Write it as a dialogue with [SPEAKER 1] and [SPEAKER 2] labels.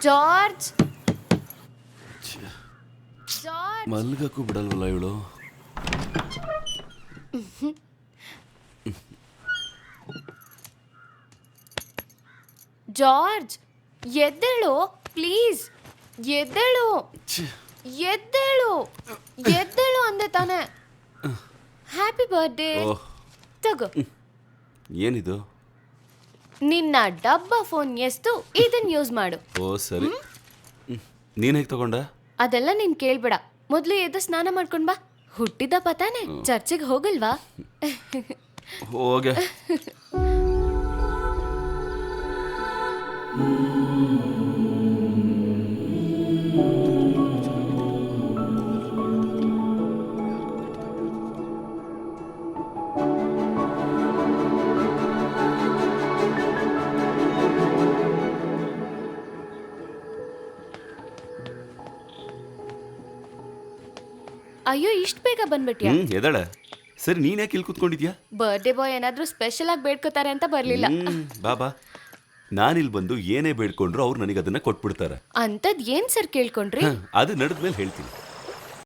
[SPEAKER 1] George George
[SPEAKER 2] ಮಲ್ಗಕ್ಕೂ ಬಿಡಲ್ವಲ್ಲ ಇವಳು.
[SPEAKER 1] George ಎದ್ದೇಳು please, ಎದ್ದೇಳು ಎದ್ದೇಳು ಎದ್ದೇಳು ಅಂದೆ ತಾನೆ. Happy birthday. ತಗೋ.
[SPEAKER 2] ಏನಿದು?
[SPEAKER 1] ನಿನ್ನ ಡಬ್ಬ ಫೋನ್ ಎಸ್ತು ಇದನ್ನ ಯೂಸ್ ಮಾಡು.
[SPEAKER 2] ಓ ಸರಿ. ನೀನ್ ಹೇಗೆ ತಗೊಂಡ?
[SPEAKER 1] ಅದೆಲ್ಲ ನೀನ್ ಕೇಳ್ಬೇಡ, ಮೊದ್ಲು ಎದ್ದು ಸ್ನಾನ ಮಾಡ್ಕೊಂಡ್ ಬಾ. ಹುಟ್ಟಿದಪ್ಪ ತಾನೆ, ಚರ್ಚಿಗೆ ಹೋಗಲ್ವಾ?
[SPEAKER 2] ಹೋಗೆ.
[SPEAKER 1] ಅಯ್ಯೋ, ಇಷ್ಟ ಬೇಗ ಬಂದ್ಬಿಟ್ಯಾ?
[SPEAKER 2] ಎದಳ. ಸರಿ, ನೀನ್ ಯಾಕೆ ಇಲ್ಲಿ ಕೂತ್ಕೊಂಡಿದ್ಯಾ?
[SPEAKER 1] ಬರ್ಡೇ ಬಾಯ್ ಏನಾದ್ರೂ ಸ್ಪೆಷಲ್ ಆಗಿ ಬೇಡ್ಕೋತಾರೆ ಅಂತ ಬರ್ಲಿಲ್ಲ.
[SPEAKER 2] ಬಾಬಾ, ನಾನಿಲ್ಲಿ ಬಂದು ಏನೇ ಬೇಡ್ಕೊಂಡ್ರು ಅವ್ರು ನನಗೆ ಅದನ್ನ ಕೊಟ್ಬಿಡ್ತಾರೆ.
[SPEAKER 1] ಅಂತದ್ ಏನ್ ಸರ್ ಕೇಳ್ಕೊಂಡ್ರಿ?
[SPEAKER 2] ಅದು ನಡೆದ್ಮೇಲೆ ಹೇಳ್ತೀನಿ.